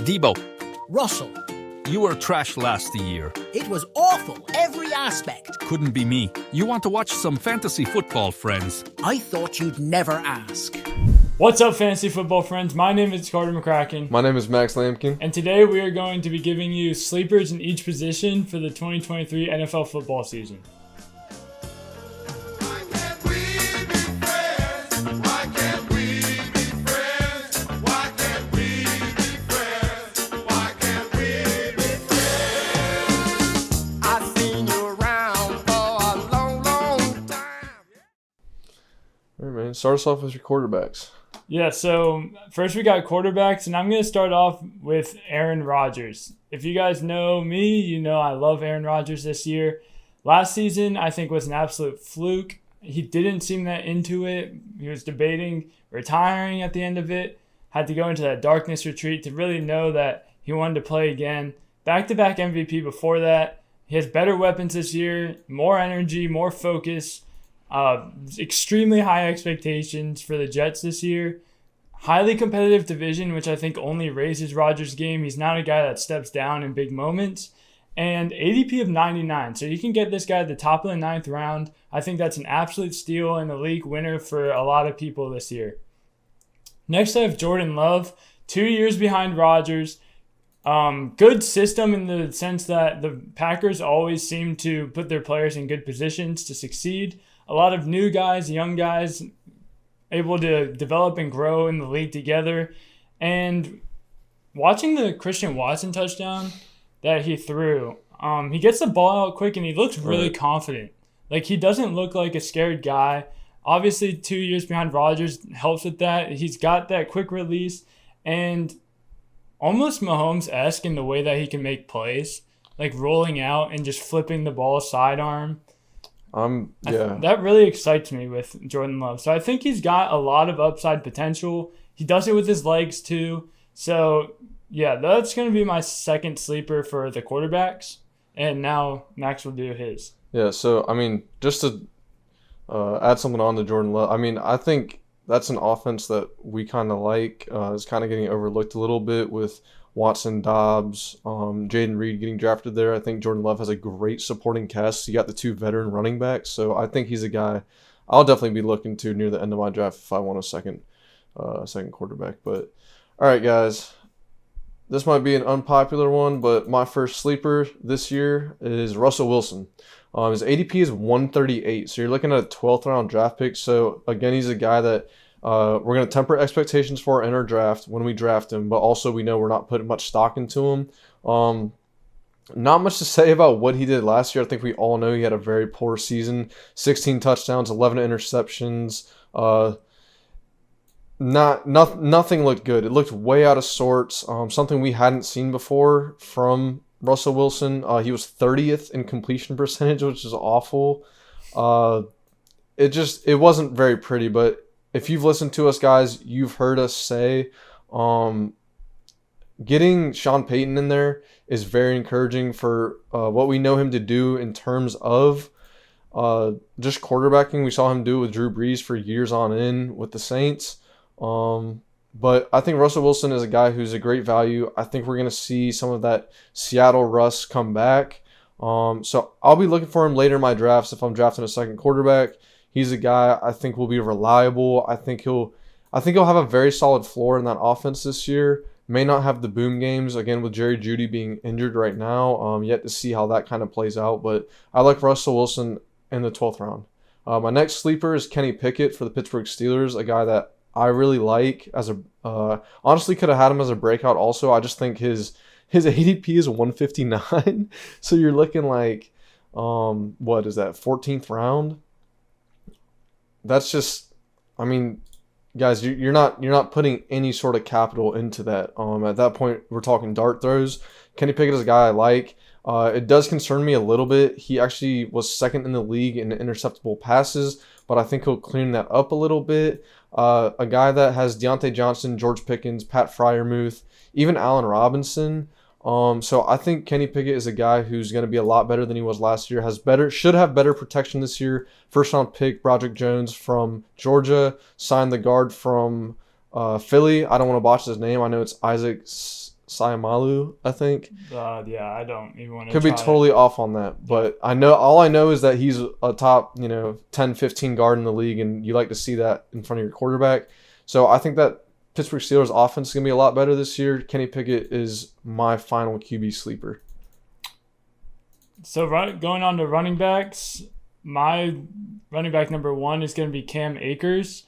Deebo, Russell. you were trash last year. It was awful, every aspect. Couldn't be me. You want to watch some fantasy football, friends? I thought you'd never ask. What's up, fantasy football friends? My name is Carter McCracken. My name is Max Lampkin. And today we are going to be giving you sleepers in each position for the 2023 NFL football season. All right, man. Start us off with your quarterbacks. Yeah, so first we got quarterbacks, and I'm going to start off with Aaron Rodgers. If you guys know me, you know I love Aaron Rodgers this year. Last season, I think, was an absolute fluke. He didn't seem that into it. He was debating retiring at the end of it. Had to go into that darkness retreat to really know that he wanted to play again. Back-to-back MVP before that. He has better weapons this year, more energy, more focus. Extremely high expectations for the Jets this year. Highly competitive division, which I think only raises Rodgers' game. He's not a guy that steps down in big moments. And ADP of 99. So you can get this guy at the top of the 9th round. I think that's an absolute steal and a league winner for a lot of people this year. Next, I have Jordan Love, 2 years behind Rodgers. Good system in the sense that the Packers always seem to put their players in good positions to succeed. A lot of new guys, young guys, able to develop and grow in the league together. And watching the Christian Watson touchdown that he threw, he gets the ball out quick and he looks really confident. Like, he doesn't look like a scared guy. Obviously, 2 years behind Rodgers helps with that. He's got that quick release and almost Mahomes-esque in the way that he can make plays, like rolling out and just flipping the ball sidearm. That really excites me with Jordan Love. So I think he's got a lot of upside potential. He does it with his legs too. So yeah, that's going to be my second sleeper for the quarterbacks. And now Max will do his. Yeah, so I mean, just to add something on to Jordan Love, I mean, I think that's an offense that we kind of like. It's kind of getting overlooked a little bit with Watson, Dobbs, Jaden Reed getting drafted there. I think Jordan Love has a great supporting cast. You got the two veteran running backs, so I think he's a guy I'll definitely be looking to near the end of my draft if I want a second quarterback. But all right, guys, this might be an unpopular one, but my first sleeper this year is Russell Wilson. His ADP is 138, so you're looking at a 12th round draft pick. So again, he's a guy that we're going to temper expectations for in our draft when we draft him, but also we know we're not putting much stock into him. Not much to say about what he did last year. I think we all know he had a very poor season. 16 touchdowns, 11 interceptions. Nothing looked good. It looked way out of sorts. Something we hadn't seen before from Russell Wilson. He was 30th in completion percentage, which is awful. It wasn't very pretty, but if you've listened to us, guys, you've heard us say getting Sean Payton in there is very encouraging for what we know him to do in terms of just quarterbacking. We saw him do it with Drew Brees for years on end with the Saints. But I think Russell Wilson is a guy who's a great value. I think we're going to see some of that Seattle Russ come back. So I'll be looking for him later in my drafts if I'm drafting a second quarterback. He's a guy I think will be reliable. I think he'll have a very solid floor in that offense this year. May not have the boom games, again, with Jerry Jeudy being injured right now. Yet to see how that kind of plays out. But I like Russell Wilson in the 12th round. My next sleeper is Kenny Pickett for the Pittsburgh Steelers, a guy that I really like. Honestly could have had him as a breakout also. I just think his ADP is 159. So you're looking like, what is that, 14th round? That's just, I mean, guys, you're not putting any sort of capital into that. At that point, we're talking dart throws. Kenny Pickett is a guy I like. It does concern me a little bit. He actually was second in the league in interceptable passes, but I think he'll clean that up a little bit. A guy that has Diontae Johnson, George Pickens, Pat Freiermuth, even Allen Robinson. So I think Kenny Pickett is a guy who's going to be a lot better than he was last year. Should have better protection this year. First round pick Broderick Jones from Georgia, signed the guard from Philly. I don't want to botch his name. I know it's Isaac Sayamalu, I think. Yeah, I don't even want to Could be totally off on that, but all I know is that he's a top 10, 15 guard in the league, and you like to see that in front of your quarterback. So I think that Pittsburgh Steelers offense is going to be a lot better this year. Kenny Pickett is my final QB sleeper. So going on to running backs, my running back number 1 is going to be Cam Akers.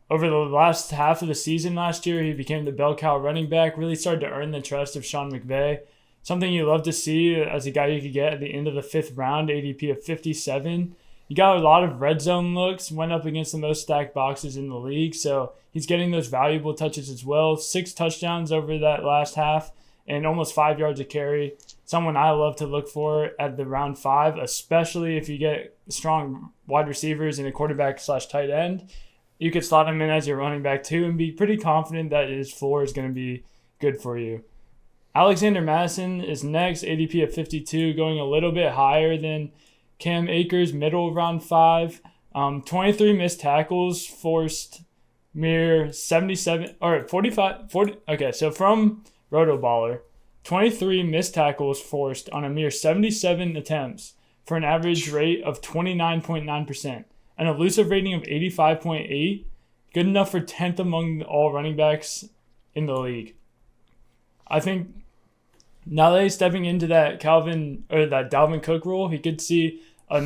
Over the last half of the season last year, he became the bell cow running back, really started to earn the trust of Sean McVay. Something you love to see as a guy you could get at the end of the 5th round, ADP of 57. He got a lot of red zone looks, went up against the most stacked boxes in the league, so he's getting those valuable touches as well. 6 touchdowns over that last half and almost 5 yards a carry. Someone I love to look for at the round 5, especially if you get strong wide receivers and a quarterback/tight end. You could slot him in as your running back too and be pretty confident that his floor is going to be good for you. Alexander Mattison is next, ADP of 52, going a little bit higher than Cam Akers, middle of round 5. 23 missed tackles, forced mere 77 or 45. Okay, so from Rotoballer, 23 missed tackles forced on a mere 77 attempts for an average rate of 29.9%. An elusive rating of 85.8, good enough for 10th among all running backs in the league. I think now that he's stepping into that Dalvin Cook role, he could see a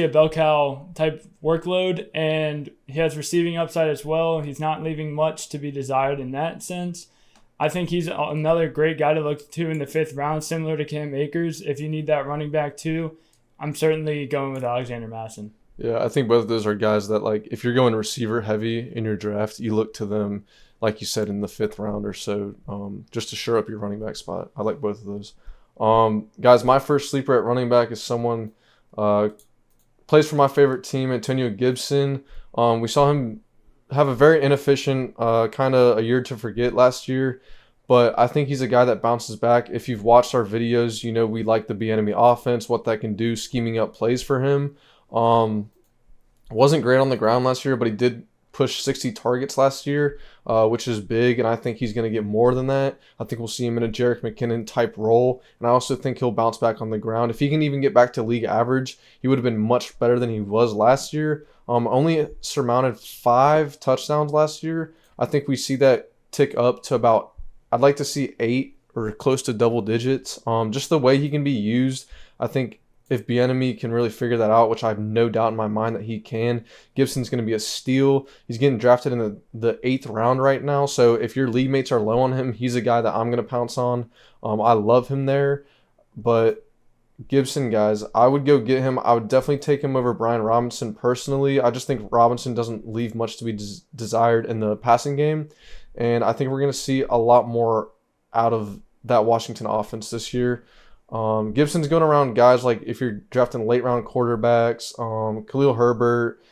bell cow type workload, and he has receiving upside as well. He's not leaving much to be desired in that sense. I think he's another great guy to look to in the 5th round, similar to Cam Akers. If you need that running back too, I'm certainly going with Alexander Mattison. Yeah, I think both of those are guys that, like, if you're going receiver heavy in your draft, you look to them, like you said, in the 5th round or so, just to shore up your running back spot. I like both of those. Guys, my first sleeper at running back is someone plays for my favorite team, Antonio Gibson. We saw him have a very inefficient kind of a year to forget last year, but I think he's a guy that bounces back. If you've watched our videos, you know we like the Bieniemy offense, what that can do, scheming up plays for him. Wasn't great on the ground last year, but he did push 60 targets last year, which is big, and I think he's going to get more than that. I think we'll see him in a Jerick McKinnon type role, and I also think he'll bounce back on the ground. If he can even get back to league average, he would have been much better than he was last year. Only surmounted 5 touchdowns last year. I think we see that tick up to about, I'd like to see 8 or close to double digits. Just the way he can be used, I think if Bieniemy can really figure that out, which I have no doubt in my mind that he can, Gibson's going to be a steal. He's getting drafted in the 8th round right now, so if your league mates are low on him, he's a guy that I'm going to pounce on. I love him there, but Gibson, guys, I would go get him. I would definitely take him over Brian Robinson personally. I just think Robinson doesn't leave much to be desired in the passing game, and I think we're going to see a lot more out of that Washington offense this year. Gibson's going around guys like if you're drafting late round quarterbacks, Khalil Herbert,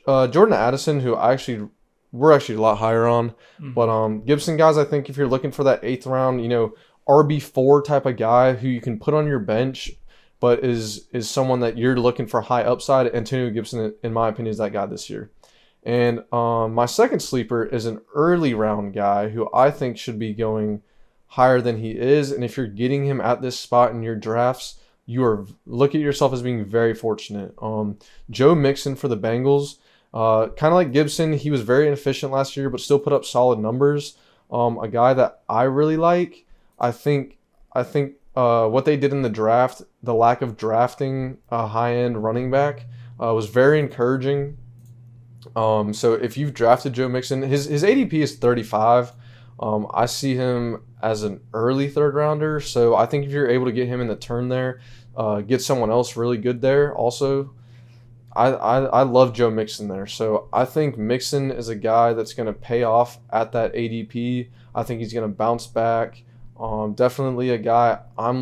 Jordan Addison, who we're actually a lot higher on. Mm-hmm. But Gibson, guys, I think if you're looking for that 8th round, RB4 type of guy who you can put on your bench, but is someone that you're looking for high upside, Antonio Gibson, in my opinion, is that guy this year. And my second sleeper is an early round guy who I think should be going higher than he is. And if you're getting him at this spot in your drafts, look at yourself as being very fortunate. Joe Mixon for the Bengals, kind of like Gibson, he was very inefficient last year, but still put up solid numbers. A guy that I really like. I think what they did in the draft, the lack of drafting a high-end running back, was very encouraging. So if you've drafted Joe Mixon, his ADP is 35. I see him as an early 3rd rounder. So I think if you're able to get him in the turn there, get someone else really good there also. I love Joe Mixon there. So I think Mixon is a guy that's going to pay off at that ADP. I think he's going to bounce back. Definitely a guy I'll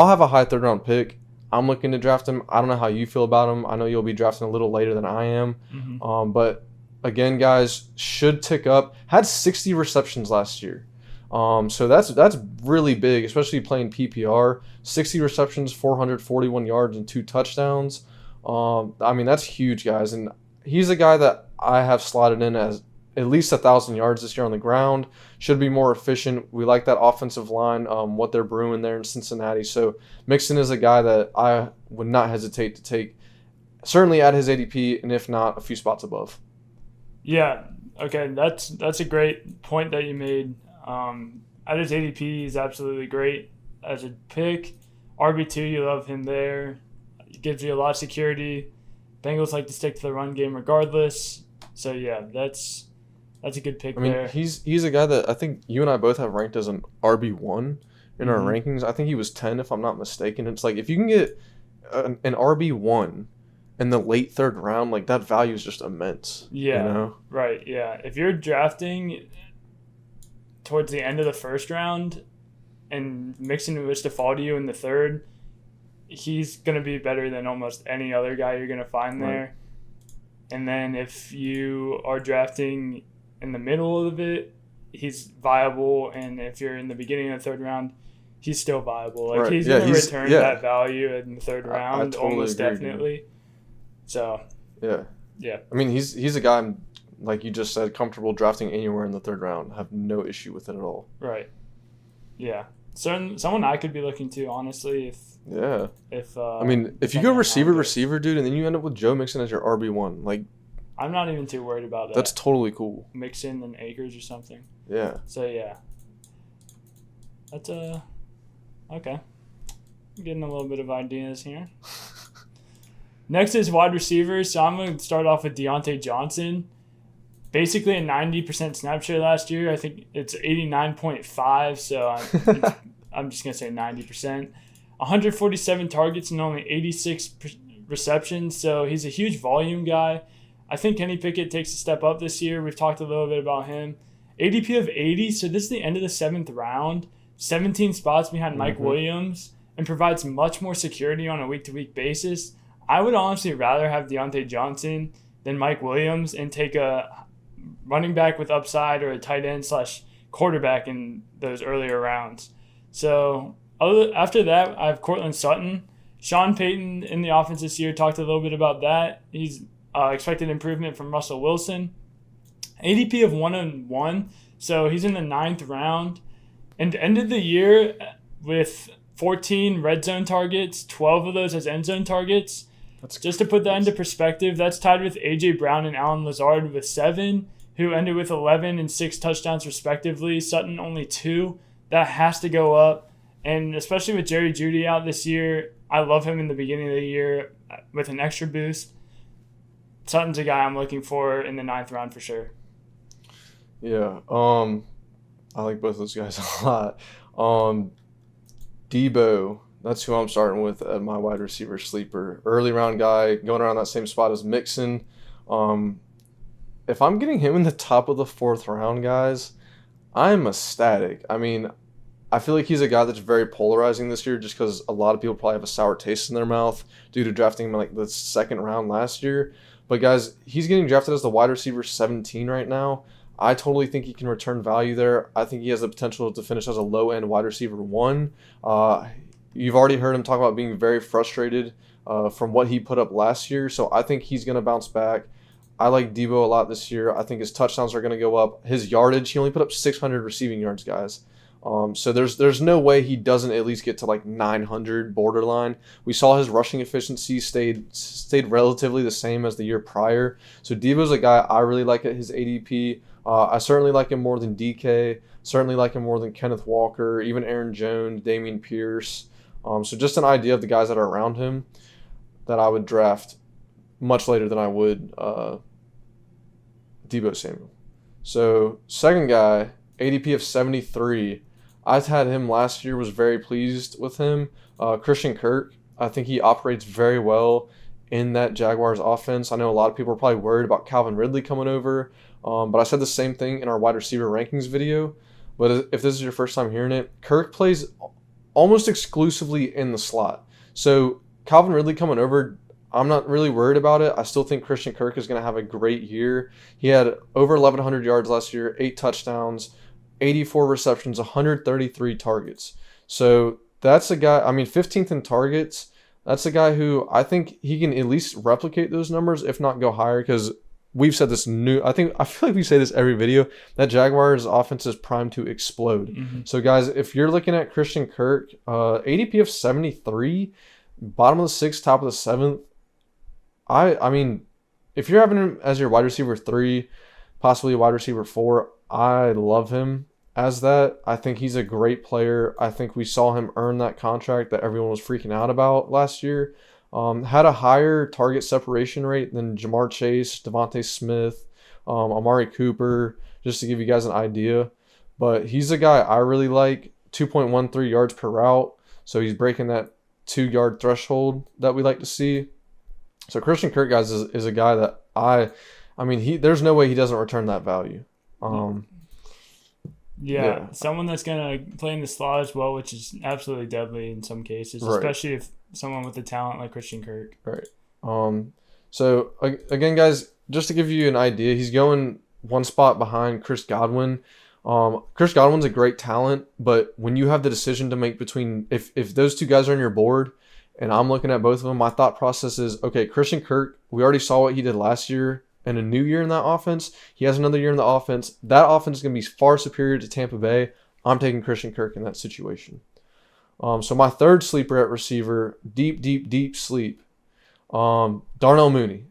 have a high 3rd round pick. I'm looking to draft him. I don't know how you feel about him. I know you'll be drafting a little later than I am. Mm-hmm. But again, guys, should tick up. Had 60 receptions last year. So that's really big, especially playing PPR. 60 receptions, 441 yards, and 2 touchdowns. That's huge, guys. And he's a guy that I have slotted in as at least 1,000 yards this year on the ground. Should be more efficient. We like that offensive line, what they're brewing there in Cincinnati. So Mixon is a guy that I would not hesitate to take, certainly at his ADP, and if not, a few spots above. Yeah, okay, that's a great point that you made. At his ADP, he's absolutely great as a pick. RB2, you love him there. It gives you a lot of security. Bengals like to stick to the run game regardless. So, yeah, that's a good pick there. He's a guy that I think you and I both have ranked as an RB1 in our rankings. I think he was 10 if I'm not mistaken. It's like if you can get an RB1 in the late third round, like that value is just immense. Yeah, you know? Right, yeah. If you're drafting towards the end of the first round and Mixon was to fall to you in the third, he's going to be better than almost any other guy you're going to find there. Right. And then if you are drafting in the middle of it, he's viable. And if you're in the beginning of the third round, he's still viable. Like he's going to return that value in the third round, I totally almost agree, definitely. Dude. So yeah. I mean, he's a guy I'm, like you just said, comfortable drafting anywhere in the third round. I have no issue with it at all. Right. Yeah. Someone I could be looking to, honestly, if you go receiver, dude, and then you end up with Joe Mixon as your RB1, like, I'm not even too worried about that. That's totally cool. Mixon and Akers or something. Yeah. So yeah, that's okay. I'm getting a little bit of ideas here. Next is wide receivers. So I'm going to start off with Diontae Johnson. Basically a 90% snap share last year. I think it's 89.5, so I'm just going to say 90%. 147 targets and only 86 receptions, so he's a huge volume guy. I think Kenny Pickett takes a step up this year. We've talked a little bit about him. ADP of 80, so this is the end of the 7th round. 17 spots behind Mike Williams, and provides much more security on a week-to-week basis. I would honestly rather have Diontae Johnson than Mike Williams and take a running back with upside or a tight end / quarterback in those earlier rounds. So after that, I have Courtland Sutton. Sean Payton in the offense this year, talked a little bit about that. He's expected improvement from Russell Wilson. ADP of 101, so he's in the 9th round. And ended the year with 14 red zone targets, 12 of those as end zone targets. Just to put that into perspective, that's tied with A.J. Brown and Allen Lazard with 7, who ended with 11 and 6 touchdowns respectively. Sutton only 2. That has to go up. And especially with Jerry Jeudy out this year, I love him in the beginning of the year with an extra boost. Sutton's a guy I'm looking for in the 9th round for sure. Yeah, I like both those guys a lot. Deebo, that's who I'm starting with at my wide receiver sleeper. Early round guy, going around that same spot as Mixon. If I'm getting him in the top of the 4th round, guys, I'm ecstatic. I mean, I feel like he's a guy that's very polarizing this year just because a lot of people probably have a sour taste in their mouth due to drafting him in like the 2nd round last year. But guys, he's getting drafted as the wide receiver 17 right now. I totally think he can return value there. I think he has the potential to finish as a low-end wide receiver 1. You've already heard him talk about being very frustrated from what he put up last year, so I think he's going to bounce back. I like Deebo a lot this year. I think his touchdowns are going to go up. His yardage, he only put up 600 receiving yards, guys. So there's no way he doesn't at least get to like 900 borderline. We saw his rushing efficiency stayed relatively the same as the year prior. So Deebo's a guy I really like at his ADP. I certainly like him more than DK. Certainly like him more than Kenneth Walker, even Aaron Jones, Dameon Pierce. So just an idea of the guys that are around him that I would draft much later than I would Deebo Samuel. So second guy, ADP of 73. I had him last year, was very pleased with him. Christian Kirk, I think he operates very well in that Jaguars offense. I know a lot of people are probably worried about Calvin Ridley coming over, but I said the same thing in our wide receiver rankings video. But if this is your first time hearing it, Kirk plays almost exclusively in the slot. So Calvin Ridley coming over, I'm not really worried about it. I still think Christian Kirk is going to have a great year. He had over 1,100 yards last year, 8 touchdowns, 84 receptions, 133 targets. So that's a guy, 15th in targets. That's a guy who I think he can at least replicate those numbers, if not go higher, because we've said this I feel like we say this every video, that Jaguars offense is primed to explode. Mm-hmm. So guys, if you're looking at Christian Kirk, ADP of 73, bottom of the 6th, top of the 7th, I mean, if you're having him as your wide receiver 3, possibly a wide receiver 4, I love him as that. I think he's a great player. I think we saw him earn that contract that everyone was freaking out about last year. Had a higher target separation rate than Jamar Chase, Devontae Smith, Amari Cooper, just to give you guys an idea. But he's a guy I really like, 2.13 yards per route. So he's breaking that 2-yard threshold that we like to see. So Christian Kirk, guys, is a guy that I mean, there's no way he doesn't return that value. Yeah, someone that's going to play in the slot as well, which is absolutely deadly in some cases, especially if someone with the talent like Christian Kirk. Right. So, again, guys, just to give you an idea, he's going one spot behind Chris Godwin. Chris Godwin's a great talent, but when you have the decision to make between – if those two guys are on your board and I'm looking at both of them, my thought process is, okay, Christian Kirk, we already saw what he did last year. And a new year in that offense, he has another year in the offense. That offense is going to be far superior to Tampa Bay. I'm taking Christian Kirk in that situation. So my third sleeper at receiver, deep sleep, Darnell Mooney.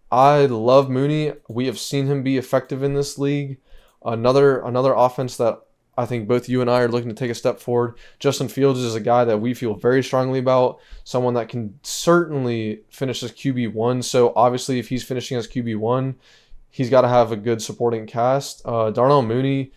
I love Mooney. We have seen him be effective in this league. Another offense that I think both you and I are looking to take a step forward. Justin Fields is a guy that we feel very strongly about, someone that can certainly finish as QB1. So obviously if he's finishing as QB1, he's got to have a good supporting cast. Darnell Mooney,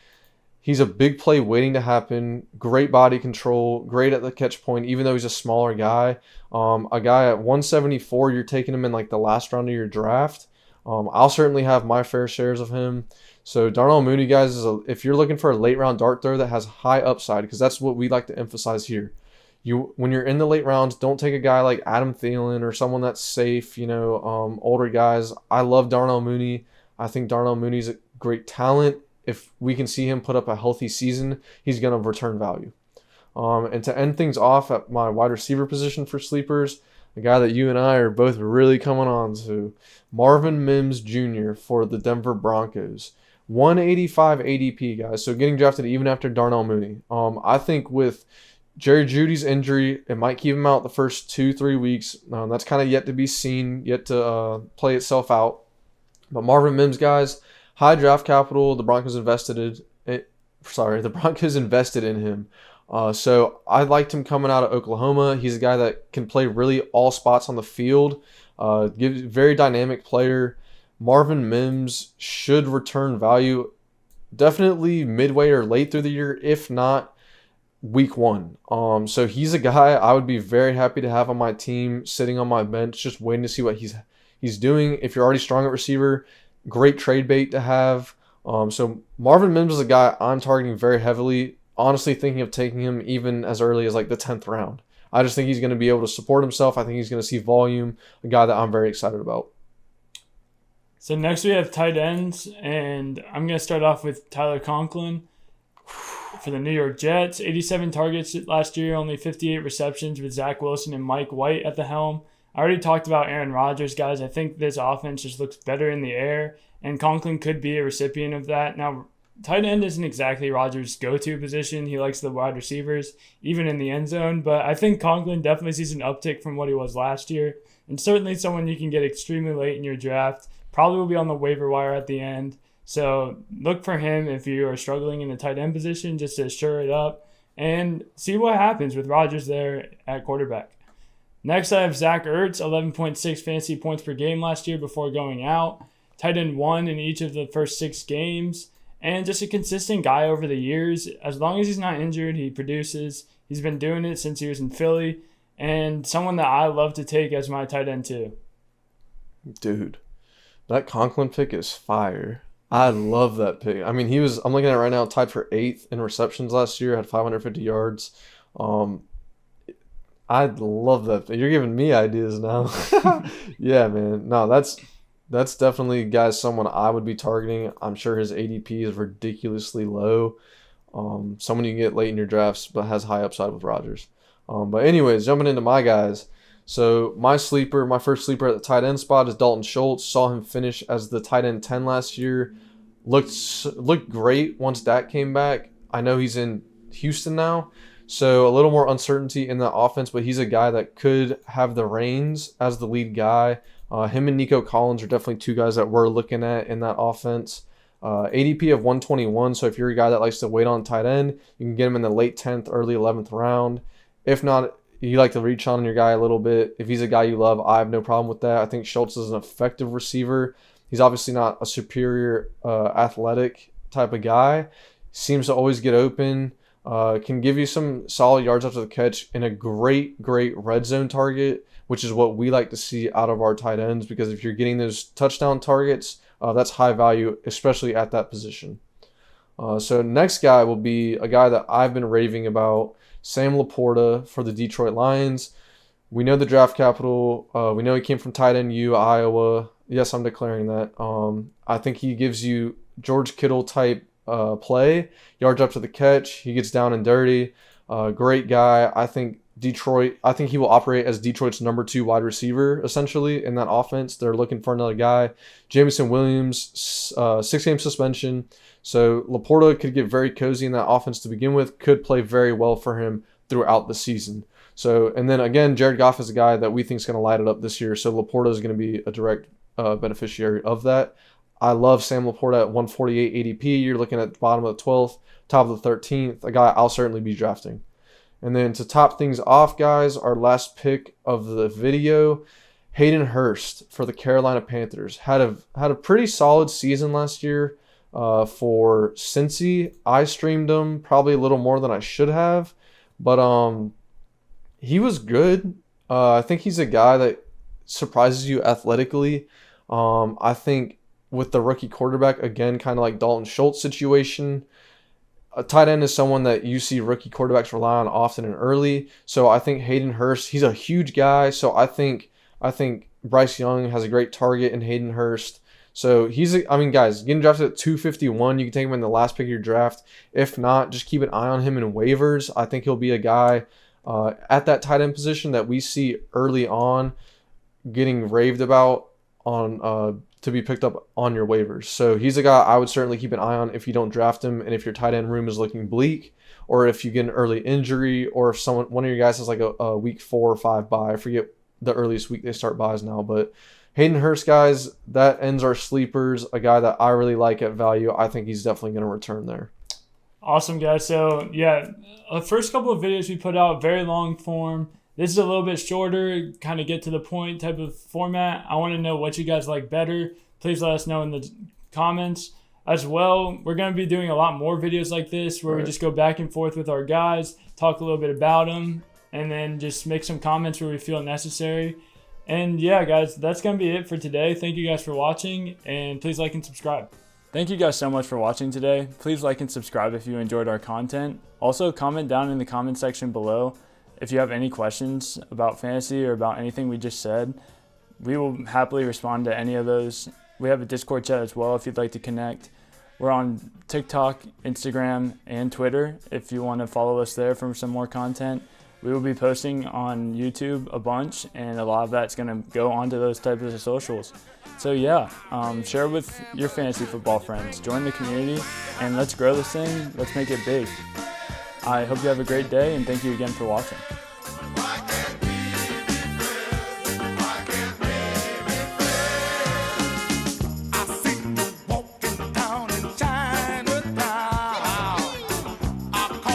he's a big play waiting to happen, great body control, great at the catch point, even though he's a smaller guy. A guy at 174, you're taking him in like the last round of your draft. I'll certainly have my fair shares of him. So Darnell Mooney, guys, if you're looking for a late round dart throw that has high upside, because that's what we like to emphasize here. When you're in the late rounds, don't take a guy like Adam Thielen or someone that's safe, older guys. I love Darnell Mooney. I think Darnell Mooney's a great talent. If we can see him put up a healthy season, he's going to return value. And to end things off at my wide receiver position for sleepers, a guy that you and I are both really coming on to, Marvin Mims Jr. for the Denver Broncos. 185 ADP, guys. So getting drafted even after Darnell Mooney. I think with Jerry Jeudy's injury, it might keep him out the first 2-3 weeks. That's kind of yet to be seen, yet to play itself out. But Marvin Mims, guys, high draft capital. The Broncos invested in him. So I liked him coming out of Oklahoma. He's a guy that can play really all spots on the field. Very dynamic player. Marvin Mims should return value definitely midway or late through the year, if not week 1. So he's a guy I would be very happy to have on my team, sitting on my bench, just waiting to see what he's doing. If you're already strong at receiver, great trade bait to have. So Marvin Mims is a guy I'm targeting very heavily, honestly thinking of taking him even as early as like the 10th round. I just think he's going to be able to support himself. I think he's going to see volume, a guy that I'm very excited about. So next we have tight ends, and I'm going to start off with Tyler Conklin for the New York Jets. 87 targets last year, only 58 receptions with Zach Wilson and Mike White at the helm. I already talked about Aaron Rodgers, guys. I think this offense just looks better in the air, and Conklin could be a recipient of that. Now, tight end isn't exactly Rodgers' go-to position. He likes the wide receivers, even in the end zone, but I think Conklin definitely sees an uptick from what he was last year, and certainly someone you can get extremely late in your draft. Probably will be on the waiver wire at the end. So look for him if you are struggling in the tight end position, just to shore it up and see what happens with Rodgers there at quarterback. Next, I have Zach Ertz, 11.6 fantasy points per game last year before going out. Tight end 1 in each of the first 6 games. And just a consistent guy over the years. As long as he's not injured, he produces. He's been doing it since he was in Philly. And someone that I love to take as my tight end too. Dude. That Conklin pick is fire. I love that pick. I mean, I'm looking at it right now, tied for 8th in receptions last year, had 550 yards. I love that pick. You're giving me ideas now. Yeah, man. No, that's definitely, guys, someone I would be targeting. I'm sure his ADP is ridiculously low. Someone you can get late in your drafts, but has high upside with Rodgers. But anyways, jumping into my guys. So my first sleeper at the tight end spot is Dalton Schultz. Saw him finish as the tight end 10 last year. Looked great once Dak came back. I know he's in Houston now, so a little more uncertainty in the offense, but he's a guy that could have the reins as the lead guy. Him and Nico Collins are definitely two guys that we're looking at in that offense. ADP of 121, so if you're a guy that likes to wait on tight end, you can get him in the late 10th, early 11th round. If not, you like to reach on your guy a little bit. If he's a guy you love, I have no problem with that. I think Schultz is an effective receiver. He's obviously not a superior athletic type of guy. Seems to always get open. Can give you some solid yards after the catch and a great red zone target, which is what we like to see out of our tight ends, because if you're getting those touchdown targets, that's high value, especially at that position. So next guy will be a guy that I've been raving about, Sam LaPorta for the Detroit Lions. We know the draft capital. We know he came from tight end U, Iowa. Yes, I'm declaring that. I think he gives you George Kittle type play, yards up to the catch. He gets down and dirty. Great guy. I think he will operate as Detroit's number 2 wide receiver, essentially, in that offense. They're looking for another guy. Jameson Williams, 6-game suspension. So LaPorta could get very cozy in that offense to begin with, could play very well for him throughout the season. So, and then again, Jared Goff is a guy that we think is going to light it up this year. So LaPorta is going to be a direct beneficiary of that. I love Sam LaPorta at 148 ADP. You're looking at the bottom of the 12th, top of the 13th, a guy I'll certainly be drafting. And then to top things off, guys, our last pick of the video, Hayden Hurst for the Carolina Panthers. Had a pretty solid season last year for Cincy. I streamed him probably a little more than I should have, but he was good. I think he's a guy that surprises you athletically. I think with the rookie quarterback, again, kind of like Dalton Schultz situation, a tight end is someone that you see rookie quarterbacks rely on often and early. So I think Hayden Hurst, he's a huge guy. So I think Bryce Young has a great target in Hayden Hurst. So guys, getting drafted at 251, you can take him in the last pick of your draft. If not, just keep an eye on him in waivers. I think he'll be a guy at that tight end position that we see early on getting raved about on to be picked up on your waivers. So he's a guy I would certainly keep an eye on if you don't draft him, and if your tight end room is looking bleak, or if you get an early injury, or if one of your guys has like a week 4 or 5 bye. I forget the earliest week they start buys now, but Hayden Hurst, guys, that ends our sleepers. A guy that I really like at value. I think he's definitely going to return there. Awesome, guys. So yeah, the first couple of videos we put out, very long form. This is a little bit shorter, kind of get to the point type of format. I want to know what you guys like better. Please let us know in the comments. As well, we're going to be doing a lot more videos like this where we just go back and forth with our guys, talk a little bit about them, and then just make some comments where we feel necessary. And yeah, guys, that's going to be it for today. Thank you guys for watching, and please like and subscribe. Thank you guys so much for watching today. Please like and subscribe if you enjoyed our content. Also, comment down in the comment section below if you have any questions about fantasy or about anything we just said. We will happily respond to any of those. We have a Discord chat as well if you'd like to connect. We're on TikTok, Instagram, and Twitter if you want to follow us there for some more content. We will be posting on YouTube a bunch, and a lot of that's going to go onto those types of socials. So yeah, share with your fantasy football friends. Join the community, and let's grow this thing. Let's make it big. I hope you have a great day, and thank you again for watching.